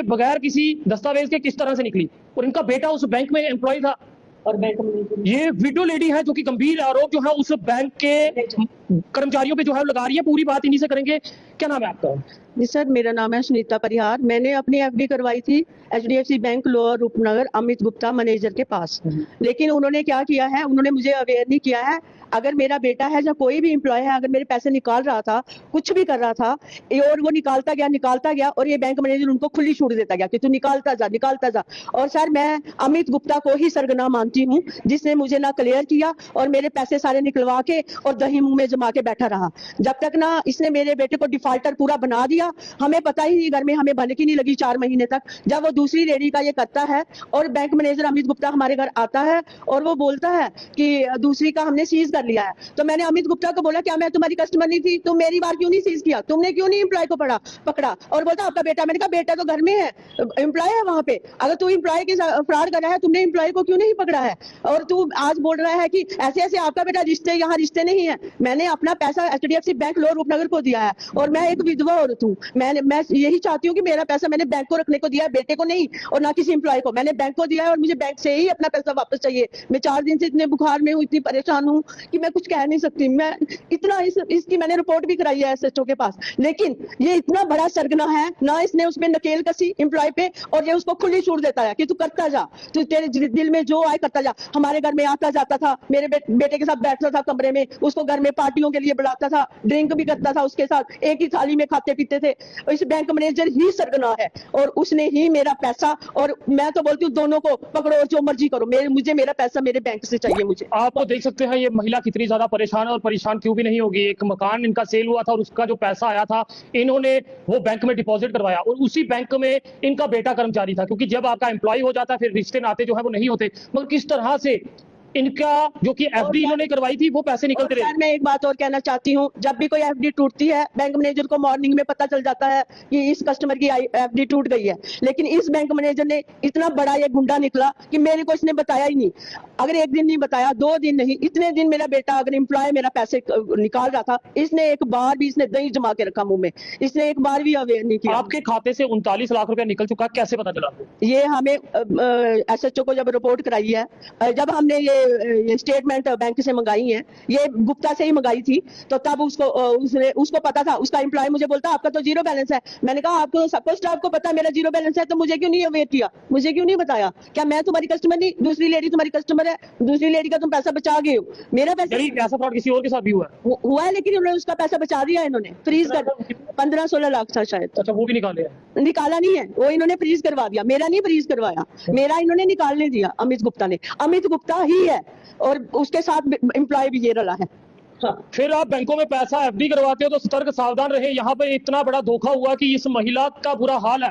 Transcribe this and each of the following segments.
बगैर किसी दस्तावेज के किस तरह से निकली, और इनका बेटा उस बैंक में एम्प्लॉय था। और बैंक में ये वीडियो लेडी है जो कि गंभीर आरोप जो है उस बैंक के कर्मचारियों पे जो है लगा रही है। पूरी बात इन्हीं से करेंगे। क्या नाम है आपका? जी सर, मेरा नाम है सुनीता परिहार। मैंने अपनी एफडी करवाई थी HDFC bank lower Rupnagar Amit Gupta manager के पास। लेकिन उन्होंने क्या किया है, उन्होंने मुझे अवेयर नहीं किया है। अगर मेरा बेटा है या कोई भी एम्प्लॉय है, अगर मेरे पैसे निकाल रहा था, कुछ भी कर रहा था, और वो निकालता गया और ये बैंक मैनेजर उनको खुली छूट देता गया कि तू निकालता जा। और सर, मैं अमित गुप्ता को ही सरगना मानती हूँ, जिसने मुझे ना क्लियर किया और मेरे पैसे सारे निकलवा के और दही मुंह में जमा के बैठा रहा। जब तक ना इसने मेरे बेटे को डिफॉल्टर पूरा बना दिया, हमें पता ही नहीं, घर में हमें भनक ही नहीं लगी 4 महीने तक। जब वो दूसरी लेडी का ये करता है और बैंक मैनेजर अमित गुप्ता हमारे घर आता है और वो बोलता है कि दूसरी का हमने सीज कर लिया है, तो मैंने अमित गुप्ता को बोला, क्या मैं तुम्हारी कस्टमर नहीं थी? तुम मेरी बार क्यों नहीं सीज किया? तुमने क्यों नहीं एम्प्लॉय को पकड़ा? और बोलता आपका बेटा। मैंने कहा बेटा तो घर में है, एम्प्लॉय है वहां पे। अगर तू एम्प्लॉय के फ्रॉड कर रहा है, तुमने एम्प्लॉय को क्यों नहीं पकड़ा है? और तू आज बोल रहा है कि ऐसे ऐसे आपका बेटा यहाँ रिश्ते नहीं है। मैंने अपना पैसा एचडीएफसी बैंक लोअर रूपनगर को दिया है और मैं एक विधवा औरत हूँ। मैं यही चाहती हूँ कि मेरा पैसा मैंने बैंक को रखने को दिया है, बेटे को नहीं, और ना किसी एम्प्लॉय को। मैंने बैंक को दिया है और मुझे बैंक से ही अपना पैसा वापस चाहिए। मैं 4 दिन से इतने बुखार में हूँ, इतनी परेशान हूँ कि मैं कुछ कह नहीं सकती। मैं इतना इसकी मैंने रिपोर्ट भी कराई है एसएचओ के पास, लेकिन ये इतना बड़ा सरगना है ना, इसने उसमें नकेल कसी एम्प्लॉय पे और ये उसको खुली छूट देता है कि तू करता जा, तू तेरे दिल में जो आए करता जा। हमारे घर में आता जाता था, मेरे बेटे के साथ बैठता था कमरे में, उसको घर में पार्टियों के लिए बुलाता था, ड्रिंक भी करता था उसके साथ, एक ही थाली में खाते पीते थे। इस बैंक मैनेजर ही सरगना है और उसने ही मेरा पैसा, और मैं तो बोलती हूँ दोनों को पकड़ो और जो मर्जी करो, मुझे मेरा पैसा मेरे बैंक से चाहिए। मुझे आप देख सकते हैं ये महिला कितनी ज्यादा परेशान है, और परेशान क्यों भी नहीं होगी। एक मकान इनका सेल हुआ था और उसका जो पैसा आया था इन्होंने वो बैंक में डिपॉजिट करवाया, और उसी बैंक में इनका बेटा कर्मचारी था। क्योंकि जब आपका एम्प्लॉय हो जाता है फिर रिश्ते नाते जो है वो नहीं होते। मगर किस तरह से इनका जो कि एफडी इन्होंने करवाई थी वो पैसे निकलते रहे। मैं एक बात और कहना चाहती हूँ, जब भी कोई एफडी टूटती है, बैंक मैनेजर को मॉर्निंग में पता चल जाता है कि इस कस्टमर की एफडी टूट गई है। लेकिन इस बैंक मैनेजर ने इतना बड़ा ये गुंडा निकला कि मेरे को इसने बताया ही नहीं। अगर एक दिन नहीं बताया, 2 दिन नहीं, इतने दिन मेरा बेटा अगर एम्प्लॉय मेरा पैसे निकाल रहा था, इसने एक बार भी इसने दही जमा के रखा मुंह में, इसने एक बार भी अवेयर नहीं किया। आपके खाते से 39 लाख रुपया निकल चुका, कैसे पता चला? ये हमें एसएचओ को जब रिपोर्ट कराई है, जब हमने ये स्टेटमेंट बैंक से मंगाई है, ये गुप्ता से ही मंगाई थी, तो तब उसको पता था। उसका एम्प्लॉय मुझे बोलता आपका तो जीरो बैलेंस है। मैंने कहा आपको सबको स्टाफ को पता है मेरा जीरो बैलेंस है, तो मुझे क्यों नहीं अवेयर किया, मुझे क्यों नहीं बताया? क्या मैं तुम्हारी कस्टमर नहीं? दूसरी लेडी तुम्हारी कस्टमर है, दूसरी लेडी का तुम पैसा बचा गए हो, मेरा पैसा फ्रॉड किसी और के साथ भी हुआ है, लेकिन उन्होंने उसका पैसा बचा दिया। इन्होंने फ्रीज कर 15-16 लाख था शायद। अच्छा, वो भी निकाला नहीं है, वो इन्होंने फ्रीज करवा दिया। मेरा नहीं फ्रीज करवाया, मेरा इन्होंने निकालने दिया अमित गुप्ता ने। अमित गुप्ता ही है और उसके साथ एम्प्लॉय भी ये रला है। हाँ। फिर आप बैंकों में पैसा एफडी करवाते हो तो सतर्क सावधान रहे। यहाँ पे इतना बड़ा धोखा हुआ कि इस महिला का बुरा हाल है।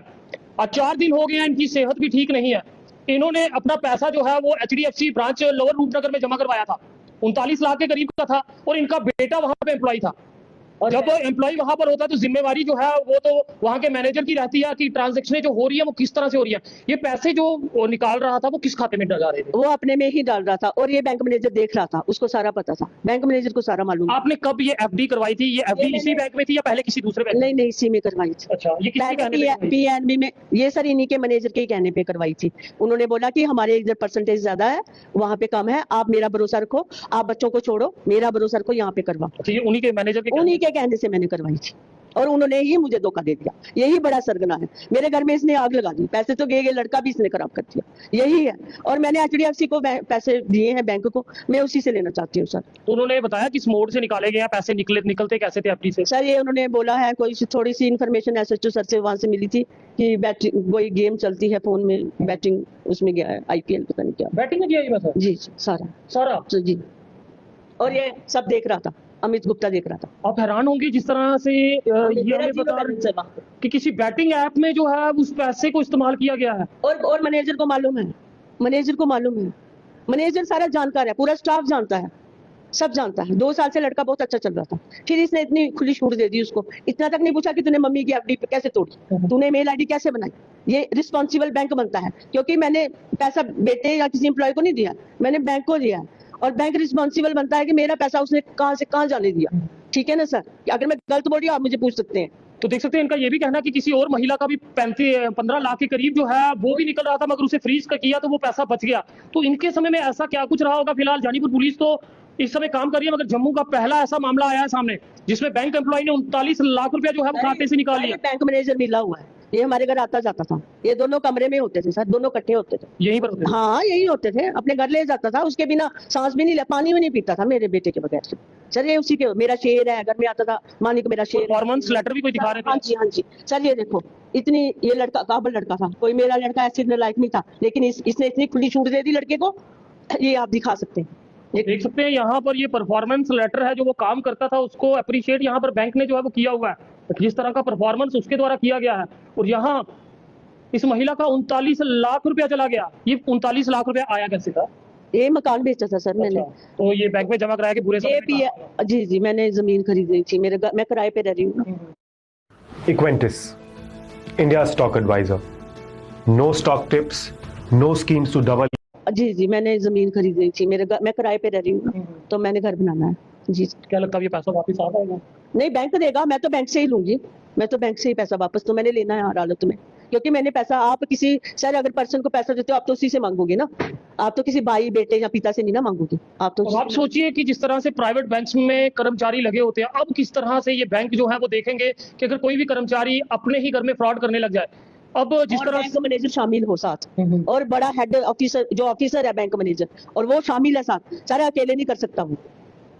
और 4 दिन हो गए हैं, इनकी सेहत भी ठीक नहीं है। इन्होंने अपना पैसा जो है वो एचडीएफसी ब्रांच लोअर रूपनगर में जमा करवाया था, 39 लाख के करीब का था, और इनका बेटा वहां पे एम्प्लॉय था। और जब एम्प्लॉय वहां पर होता है तो जिम्मेवारी जो है वो तो वहां के मैनेजर की रहती है कि ट्रांजैक्शन जो हो रही है वो किस तरह से हो रही है। ये पैसे जो वो निकाल रहा था वो किस खाते में डाल रहे थे? वो अपने में ही डाल रहा था और ये बैंक मैनेजर देख रहा था, उसको सारा पता था, बैंक मैनेजर को सारा मालूम। आपने कब ये एफडी करवाई थी? ये एफडी इसी बैंक में थी या पहले किसी दूसरे बैंक? नहीं, इसी में करवाई थी। अच्छा, ये किसके कहने पे? पीएनबी में। ये सर इन्हीं के मैनेजर के कहने पे करवाई थी। उन्होंने बोला कि हमारे इधर परसेंटेज ज्यादा है, वहाँ पे कम है, आप मेरा भरोसा रखो, आप बच्चों को छोड़ो, मेरा भरोसा रखो, यहाँ पे करवा। ये उन्हीं के मैनेजर के उन्हीं के कहने से मैंने करवाई थी और उन्होंने ही मुझे धोखा दे दिया। यही बड़ा सरगना है। मेरे घर में इसने आग लगा दी, पैसे तो गए, लड़का भी इसने खराब कर दिया, यही है। और मैंने एचडीएफसी को पैसे दिए हैं बैंक को, मैं उसी से लेना चाहती हूँ सर। तो उन्होंने बताया किस मोड से निकाले गए पैसे, निकलते कैसे थे एफडी से? सर ये उन्होंने बोला है, कोई थोड़ी सी इन्फॉर्मेशन एसएचओ सर से वहां से मिली थी कि बैटिंग कोई गेम चलती है फोन में, बैटिंग उसमें गया है, आईपीएल पता नहीं क्या बैटिंग में किया ये जी सारा जी। और ये सब देख रहा था, अमित गुप्ता देख रहा था। आप हैरान होंगे जिस तरह से ये हमें बता कि किसी बैटिंग ऐप में जो है उस पैसे को इस्तेमाल किया गया है। और मैनेजर को मालूम है, मैनेजर सारा जानकार है, पूरा स्टाफ जानता है, सब जानता है। 2 साल से लड़का बहुत अच्छा चल रहा था, फिर इसने इतनी खुली छूट दे दी उसको। इतना तक नहीं पूछा कि तूने मम्मी की एफडी कैसे तोड़ी, तूने मेल आईडी कैसे बनाई। ये रिस्पॉन्सिबल बैंक बनता है, क्योंकि मैंने पैसा बेटे या किसी एम्प्लॉय को नहीं दिया, मैंने बैंक को दिया। और बैंक रिस्पॉन्सिबल बनता है कि मेरा पैसा उसने कहाँ से कहाँ जाने दिया। ठीक है ना सर? अगर मैं गलत बोल रही हूँ आप मुझे पूछ सकते हैं। तो देख सकते हैं इनका ये भी कहना है कि किसी और महिला का भी 15 लाख के करीब जो है वो भी निकल रहा था, मगर उसे फ्रीज कर किया तो वो पैसा बच गया। तो इनके समय में ऐसा क्या कुछ रहा होगा? फिलहाल जानीपुर पुलिस तो इस समय काम कर रही है, मगर जम्मू का पहला ऐसा मामला आया है सामने जिसमें बैंक एम्प्लॉय ने 39 लाख रुपया जो है वो खाते से निकाल लिया। बैंक मैनेजर मिला हुआ है, ये हमारे घर आता जाता था, ये दोनों कमरे में होते थे सर, दोनों इकट्ठे होते थे। यहीं पर होते थे? हाँ यही होते थे, अपने घर ले जाता था, उसके बिना सांस भी नहीं ले, पानी भी नहीं पीता था मेरे बेटे के बगैर। सर ये उसी के, मेरा शेर है, घर में आता था, मानिक मेरा शेर। परफॉर्मेंस लेटर भी कोई दिखा रहे थे? हाँ जी हाँ जी सर, ये देखो इतनी, ये लड़का काबल लड़का था, कोई मेरा लड़का ऐसे लायक नहीं था, लेकिन इसने इतनी खुली छूट दे दी लड़के को, ये आप दिखा सकते हैं। ये देख सकते हैं यहाँ पर ये परफॉर्मेंस लेटर है, जो वो काम करता था उसको अप्रिशिएट यहाँ पर बैंक ने जो है वो किया हुआ है, जिस तरह का परफॉर्मेंस उसके द्वारा किया गया है। और यहाँ इस महिला का 39 लाख रुपया चला गया। ये 39 लाख रुपया आया कैसे था? ये मकान बेचा था सर मैंने। तो ये बैंक में जमा कराया कि बुरे समय ये में भी काम? जी जी, मैंने जमीन खरीदी थी, मैं किराए पे रह रही हूँ। Equentis, India's stock advisor. No stock tips, no schemes to double. जी जी, मैंने जमीन खरीदी थी, मैं किराए पे रह रही हूँ, तो मैंने घर बनाना है जी। क्या लगता है ये पैसा वापस आ पाएगा? नहीं, बैंक देगा, मैं तो बैंक से ही लूंगी, मैं तो बैंक से ही पैसा वापस, तो मैंने लेना है हर हालत में, क्योंकि मैंने पैसा, आप किसी सर अगर पर्सन को पैसा देते हो आप तो उसी से मांगोगे ना, आप तो किसी भाई बेटे या पिता से नहीं ना मांगोगे, आप तो। आप सोचिए कि जिस तरह से प्राइवेट बैंक्स में कर्मचारी लगे होते हैं, अब किस तरह से ये बैंक जो है वो देखेंगे कि अगर कोई भी कर्मचारी अपने ही घर में फ्रॉड करने लग जाए। अब जिस तरह बैंक मैनेजर शामिल हो साथ, और बड़ा हेड ऑफिसर, जो ऑफिसर है बैंक मैनेजर, और वो शामिल है साथ, सारे अकेले नहीं कर सकता, वो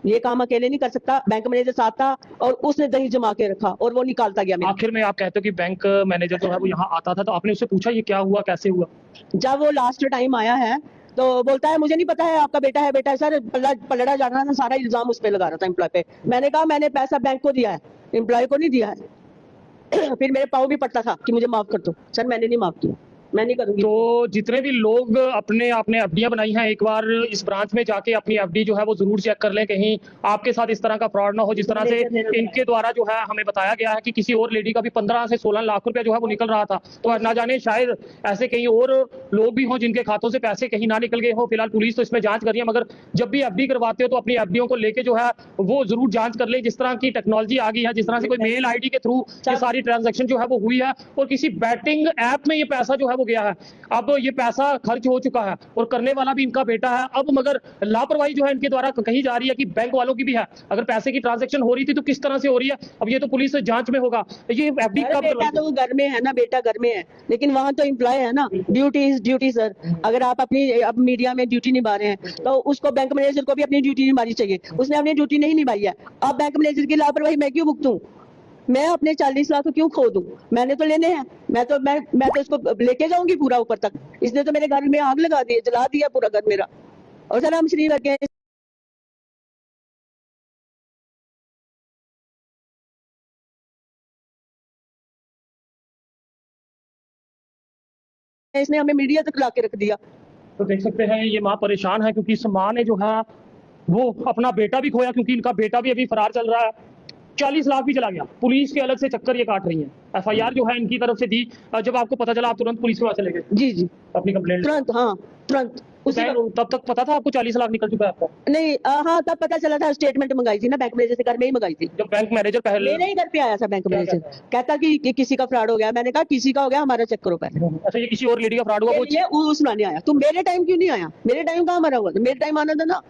ये काम अकेले नहीं कर सकता, बैंक मैनेजर साथ था और उसने दही जमा के रखा और वो निकालता गया। आखिर में आप कहते हो कि बैंक मैनेजर जो है वो यहाँ आता था, तो आपने उससे पूछा ये क्या हुआ, कैसे हुआ? जब वो लास्ट टाइम आया है तो बोलता है मुझे नहीं पता है, आपका बेटा है, बेटा है सर, पलड़ा जा रहा था, सारा इल्जाम उस पर लगा रहा था, एम्प्लॉय पे। मैंने कहा मैंने पैसा बैंक को दिया है, एम्प्लॉय को नहीं दिया है। फिर मेरे पाँव भी पड़ता था कि मुझे माफ कर दो, सर मैंने नहीं माफ किया, मैं नहीं करूंगी। तो जितने भी लोग अपने आपने एफडीआं बनाई हैं, एक बार इस ब्रांच में जाके अपनी एफडी जो है वो जरूर चेक कर लें, कहीं आपके साथ इस तरह का फ्रॉड ना हो जिस तरह से इनके द्वारा जो है हमें बताया गया है कि किसी और लेडी का भी 15 से 16 लाख रुपया जो है वो निकल रहा था। तो ना जाने शायद ऐसे कहीं और लोग भी हों जिनके खातों से पैसे कहीं ना निकल गए हो। फिलहाल पुलिस तो इसमें जांच कर रही है, मगर जब भी एफडी करवाते हो तो अपनी एफडीओं को लेके जो है वो जरूर जांच कर ले। जिस तरह की टेक्नोलॉजी आ गई है, जिस तरह से कोई मेल आईडी के थ्रू ये सारी ट्रांजैक्शन जो है वो हुई है, और किसी बैटिंग ऐप में ये पैसा जो है वो गया है, अब ये पैसा खर्च हो चुका है और करने वाला भी इनका बेटा है। अब मगर लापरवाही जो है इनके द्वारा कही जा रही है कि बैंक वालों की भी है। अगर पैसे की ट्रांजैक्शन हो रही थी तो किस तरह से हो रही है, अब ये तो पुलिस जांच में होगा। ये एफडी कब? बेटा तो घर में है ना, बेटा घर में है, लेकिन वहाँ तो एम्प्लॉय है ना, ड्यूटी सर। अगर आप अपनी अब मीडिया में ड्यूटी निभा रहे हैं तो उसको बैंक मैनेजर को भी अपनी ड्यूटी निभानी चाहिए। उसने अपनी ड्यूटी नहीं निभाई है, अब बैंक मैनेजर की लापरवाही मैं क्यों भुगतूं? मैं अपने 40 लाख क्यों खो दूं? मैंने तो लेने हैं, मैं तो इसको लेके जाऊंगी पूरा ऊपर तक। इसने तो मेरे घर में आग लगा दी, जला दिया पूरा घर मेरा। और सर हम श्रीनगर के, इसने हमें मीडिया तक ला के रख दिया। तो देख सकते हैं ये माँ परेशान है, क्योंकि इस माँ ने जो है वो अपना बेटा भी खोया, क्योंकि इनका बेटा भी अभी फरार चल रहा है। 40 लाख भी चला गया। पुलिस के अलग से चक्कर ये काट रही है। एफआईआर जो है इनकी तरफ से दी, जब आपको पता चला आप तुरंत पुलिस के पास चले गए? जी जी, अपनी कंप्लेंट तुरंत, हाँ तुरंत। उसी तब तक पता था आपको 40 लाख निकल चुका है आपका? नहीं, हाँ तब पता चला था, स्टेटमेंट मंगाई थी ना बैंक मैनेजर से, घर में ही मंगाई थी। जब बैंक मैनेजर पहले मेरे ही घर पे आया था बैंक मैनेजर, कहता कि किसी का फ्रॉड हो गया। मैंने कहा किसी का हो गया, हमारा चेक करो पहले। अच्छा, ये किसी और लेडी का फ्रॉड हुआ? वो सुनाने आया, तुम मेरे टाइम क्यों नहीं आया? मेरे टाइम कहाँ मरा हुआ था? मेरे टाइम आना था ना,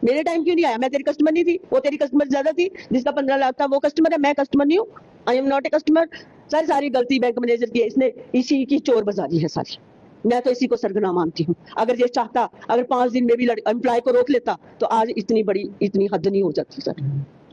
मेरे टाइम क्यों नहीं आया? मैं तेरी कस्टमर नहीं थी, वो तेरी कस्टमर ज्यादा थी। जिसका 15 लाख था वो कस्टमर है, मैं कस्टमर नहीं हूँ। I am not a customer. Sir सारी गलती बैंक मैनेजर की है, इसने इसी की चोर बाजारी है सारी। मैं तो इसी को सरगना मानती हूँ। अगर ये चाहता, अगर 5 दिन में भी एम्प्लॉय को रोक लेता तो आज इतनी बड़ी, इतनी हद नहीं हो जाती सर।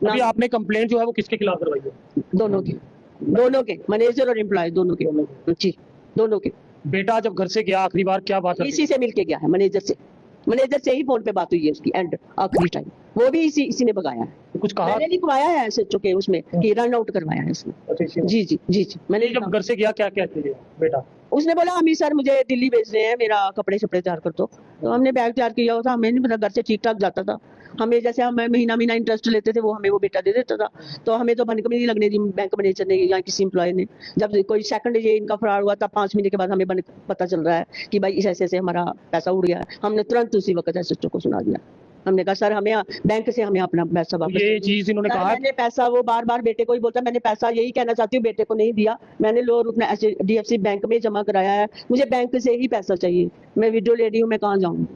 अभी आपने कंप्लेंट जो है वो किसके खिलाफ करवाई है? दोनों के, मैनेजर और एम्प्लॉय दोनों के जी, दोनों के। बेटा जब घर से गया आखिरी बार क्या बात? इसी से मिलके गया है, मैनेजर से ही फोन पे बात हुई है उसकी, एंड आखिरी टाइम वो भी इसी ने भगाया है। कुछ कहा? मैंने लिखवाया है एसएचओ के उसमें कि रन आउट करवाया है उसमें। जी जी जी जी, मैंने जब घर से गया क्या क्या किया बेटा? उसने बोला अमी सर मुझे दिल्ली भेज रहे हैं, मेरा कपड़े शपड़े तैयार कर दो। तो हमने बैग तैयार किया था, हमें नहीं पता, घर से ठीक ठाक जाता था। हमें जैसे हम महीना इंटरेस्ट लेते थे, वो हमें वो बेटा दे देता था। तो हमें तो भनक भी नहीं लगने दी बैंक मैनेजर ने या किसी एम्प्लॉय ने। जब कोई सेकंड ये इनका फरार हुआ था, 5 महीने के बाद हमें पता चल रहा है कि भाई ऐसे ऐसे हमारा पैसा उड़ गया है, हमने तुरंत उसी वक्त एसएचओ को सुना दिया। हमने कहा सर हमें बैंक से हमें अपना पैसा वापस ये चाहिए। चीज इन्होंने सर, कहा मैंने पैसा वो बार बार बेटे को ही बोलता मैंने पैसा यही कहना चाहती हूँ बेटे को नहीं दिया, मैंने लोन अपना HDFC बैंक में जमा कराया है, मुझे बैंक से ही पैसा चाहिए, मैं विडो लेडी हूँ, मैं कहाँ जाऊँ,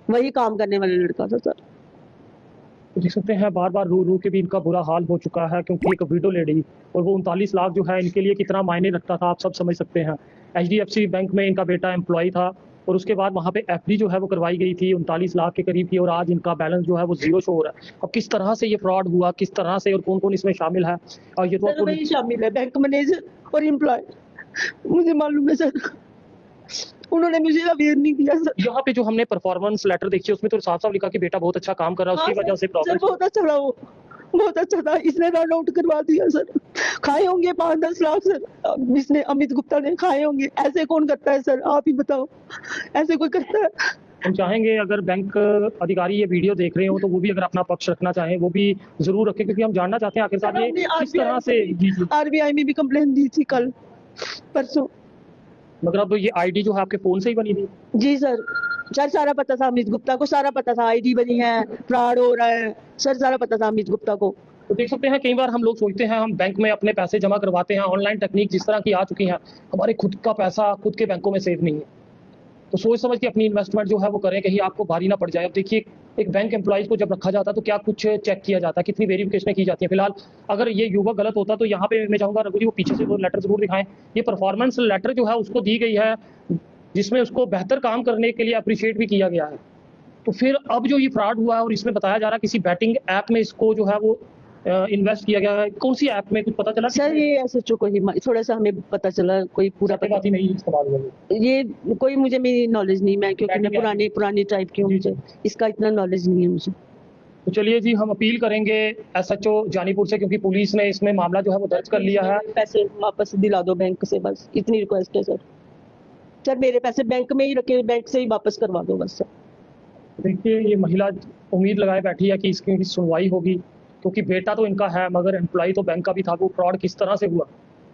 वही काम करने वाले लड़का था सर। देख सकते हैं बार बार रो रो के भी इनका बुरा हाल हो चुका है, क्योंकि एक विडो लेडी और वो 39 लाख जो है इनके लिए कितना मायने रखता था आप सब समझ सकते हैं। HDFC बैंक में इनका बेटा एम्प्लॉय था और उसके बाद वहाँ पे FD जो है वो करवाई गई थी 39 लाख के करीब थी, और आज इनका बैलेंस जो है वो जीरो शो हो रहा है। अब किस तरह से ये फ्रॉड हुआ, किस तरह से और कौन कौन इसमें शामिल है, और ये तो सर आपको वही शामिल है, बैंक मैनेजर और एम्प्लॉय, मुझे मालूम है सर, उन्होंने मुझे अवेयर नहीं किया सर। यहाँ पे जो हमने परफॉर्मेंस लेटर देखी है उसमें तो साफ साफ लिखा कि बेटा बहुत अच्छा काम कर रहा है, उसकी हाँ वजह से सर, प्रॉब्लम। बहुत अच्छा था वो, बहुत अच्छा था, इसने रन आउट करवा दिया सर, खाए होंगे 5-10 लाख सर, इसने अमित गुप्ता ने खाए होंगे, ऐसे कौन करता है सर, आप ही बताओ, ऐसे कोई करता है? हम चाहेंगे अगर बैंक अधिकारी ये वीडियो देख रहे हो तो वो भी अगर अपना पक्ष रखना चाहें वो भी जरूर रखें, क्योंकि हम जानना चाहते हैं आखिरकार ये किस तरह से। जी जी, RBI में भी कंप्लेन दी थी कल परसों। मगर अब ये आईडी जो है आपके फोन से ही बनी थी? जी सर, सर सारा पता था अमित गुप्ता को, सारा पता था आईडी बनी है, फ्रॉड हो रहा है सर, सारा पता था अमित गुप्ता को। तो देख सकते हैं कई बार हम लोग सोचते हैं हम बैंक में अपने पैसे जमा करवाते हैं, ऑनलाइन टेक्निक जिस तरह की आ चुकी है, हमारे खुद का पैसा खुद के बैंकों में सेव नहीं है, तो सोच समझ के अपनी इन्वेस्टमेंट जो है वो करें, कहीं आपको भारी ना पड़ जाए। अब देखिए एक बैंक एम्प्लॉइज को जब रखा जाता है तो क्या कुछ चेक किया जाता है, कितनी वेरिफिकेशन की जाती है। फिलहाल अगर ये युवक गलत होता तो यहाँ पे मैं चाहूंगा रघु जी वो पीछे से वो लेटर जरूर दिखाएं। ये परफॉर्मेंस लेटर जो है उसको दी गई है जिसमें उसको बेहतर काम करने के लिए अप्रिशिएट भी किया गया है। तो फिर अब जो ये फ्रॉड हुआ है और इसमें बताया जा रहा है किसी बैटिंग ऐप में इसको जो है वो इन्वेस्ट किया गया है, कौन सी ऐप में कुछ पता चला? सर ये SHO को ही थोड़ा सा हमें पता चला, कोई पूरा पता बात ही नहीं इस्तेमाल हुआ ये कोई मुझे मेरी नॉलेज नहीं, मैं क्योंकि मैं Batting पुरानी टाइप की हूँ, जी, जी। मुझे इसका इतना नॉलेज नहीं है मुझे। तो चलिए जी हम अपील करेंगे SHO जानीपुर से, क्योंकि पुलिस ने इसमें मामला जो है वो दर्ज कर लिया है। पैसे वापस दिला दो बैंक से, बस इतनी रिक्वेस्ट है सर। सर मेरे पैसे बैंक में ही रखे, बैंक से ही वापस करवा दो बस सर। देखिए ये महिला उम्मीद लगाए बैठी है कि इसकी सुनवाई होगी, क्योंकि बेटा तो इनका है मगर एम्प्लॉय तो बैंक का भी था। वो फ्रॉड किस तरह से हुआ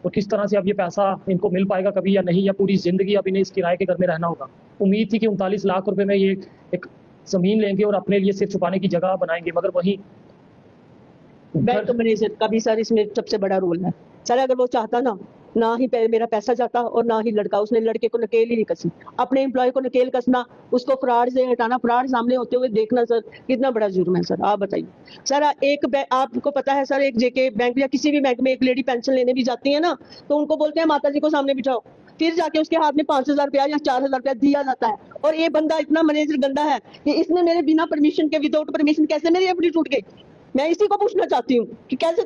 और किस तरह से अब ये पैसा इनको मिल पाएगा कभी या नहीं, या पूरी जिंदगी अब इन्हें इस किराए के घर में रहना होगा। उम्मीद थी कि 39 लाख रुपए में ये एक जमीन लेंगे और अपने लिए सिर छुपाने की जगह बनाएंगे, मगर वही बैंक मैनेजर का भी सर इसमें सबसे बड़ा रोल है सर। अगर वो चाहता ना ही मेरा पैसा जाता और ना ही लड़का, उसने लड़के को नकेल ही नहीं कसी, अपने एम्प्लॉय को नकेल कसना, उसको फ्रॉड से हटाना, फ्रॉड सामने होते हुए देखना सर कितना बड़ा जुर्म है सर। आप बताइए सर, आपको पता है सर, एक JK बैंक या किसी भी बैंक में एक लेडी पेंशन लेने भी जाती है ना, तो उनको बोलते हैं माता जी को सामने बिठाओ, फिर जाके उसके हाथ में 5,000 रुपया या 4,000 रुपया दिया जाता है। और ये बंदा इतना मैनेजर गंदा है कि इसने मेरे बिना परमिशन के, विदाउट परमिशन कैसे मेरी FD टूट गई? मैं इसी को पूछना चाहती हूँ कि कैसे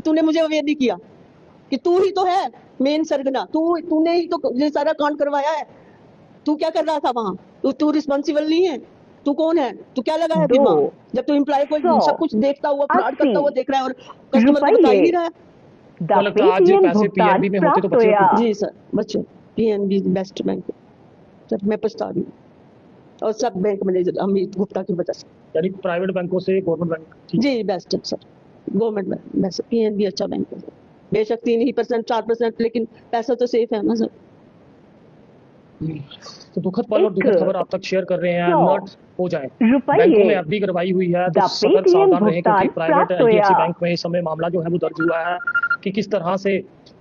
तूने मुझे अवेयर नहीं किया कि तू ही तो है मेन सरगना, तूने ही तो ये सारा कांड करवाया है। तू क्या कर रहा था वहां? तू रिस्पॉन्सिबल नहीं है? तू कौन है? तू क्या लगा है दिमाग, जब तू एम्प्लॉय को सब कुछ देखता हुआ, फ्रॉड करता हुआ देख रहा है और कस्टमर को बता ही नहीं रहा है। आज पैसे PNB में होते तो बच्चे जी सर, बच्चों PNB बेस्ट बैंक सर, मैं पछता रही हूँ, और सब बैंक मैनेजर अमित गुप्ता की वजह से। यानी प्राइवेट बैंकों से गवर्नमेंट बैंक जी बेस्ट है सर, गवर्नमेंट बैंक वैसे PNB अच्छा बैंक है, बेशक 3% 4%, लेकिन पैसा तो सेफ है ना सर। तो दुखद पल और दुखद खबर आप तक शेयर कर रहे हैं, अलर्ट हो जाएं। बैंकों में FD करवाई हुई है तो सतर्क सावधान रहें, क्योंकि प्राइवेट HDFC बैंक में इस समय मामला जो है वो दर्ज हुआ है कि किस तरह से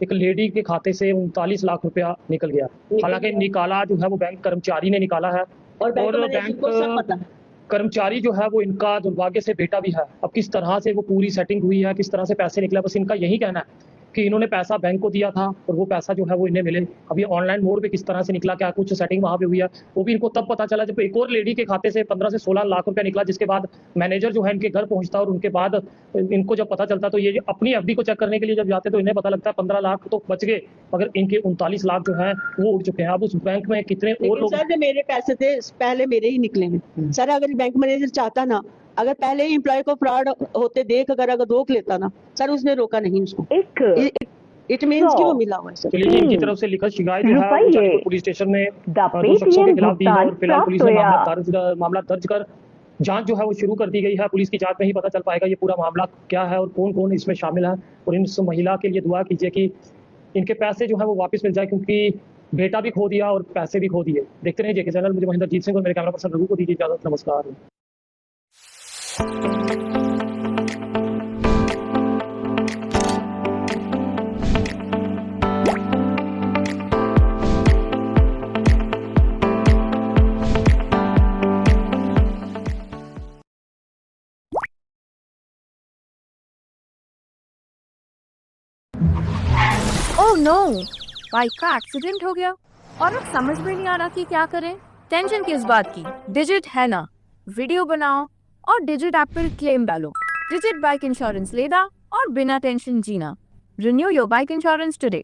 एक लेडी के खाते से 39 लाख रुपया निकल गया। हालांकि निकाला जो है वो बैंक कर्मचारी ने निकाला है, और बैंक कर्मचारी जो है वो इनका दुर्भाग्य से बेटा भी है। अब किस तरह से वो पूरी सेटिंग हुई है, किस तरह से पैसे निकले, बस इनका यही कहना है कि इन्होंने पैसा बैंक को दिया था और वो पैसा जो है वो इन्हें मिले। अब ये ऑनलाइन मोड पे किस तरह से निकला, क्या कुछ सेटिंग वहाँ पे हुई है, वो भी इनको तब पता चला जब एक और लेडी के खाते से 15 से 16 लाख रुपया निकला, जिसके बाद मैनेजर जो है इनके घर पहुंचता और उनके बाद इनको जब पता चलता तो ये अपनी FD को चेक करने के लिए जब जाते तो इन्हें पता लगता है 15 लाख तो बच गए, मगर इनके 39 लाख जो है वो उड़ चुके हैं। अब उस बैंक में कितने और लोग, सर मेरे पैसे थे पहले मेरे ही निकले हैं सर। अगर बैंक मैनेजर चाहता ना, अगर पहले ही एम्प्लॉय को फ्रॉड होते देख अगर रोक लेता ना सर, उसने रोका नहीं उसको, इट मींस कि वो मिला हुआ है सर। चलिए इनकी तरफ से लिखित शिकायत जो है वो जानीपुर पुलिस स्टेशन में 2 शख्सों के खिलाफ दी है, और फिलहाल पुलिस ने मामला दर्ज कर जांच जो है वो शुरू कर दी गई है। पुलिस की जांच में ही पता चल पाएगा ये पूरा मामला क्या है और कौन कौन इसमें शामिल है। और इस महिला के लिए दुआ कीजिए कि इनके पैसे जो है वो वापस मिल जाए, क्योंकि बेटा भी खो दिया और पैसे भी खो दिए। देखते रहिए JK चैनल। मुझे महेंद्रजीत सिंह और मेरे कैमरा पर्सन रघु को दीजिए इजाजत। नमस्कार। ओह नो, बाइक का एक्सीडेंट हो गया और अब समझ में नहीं आ रहा कि क्या करें। टेंशन किस बात की, डिजिट है ना, वीडियो बनाओ और डिजिट ऐप पर क्लेम डालो। डिजिट बाइक इंश्योरेंस लेना और बिना टेंशन जीना। Renew your bike insurance today.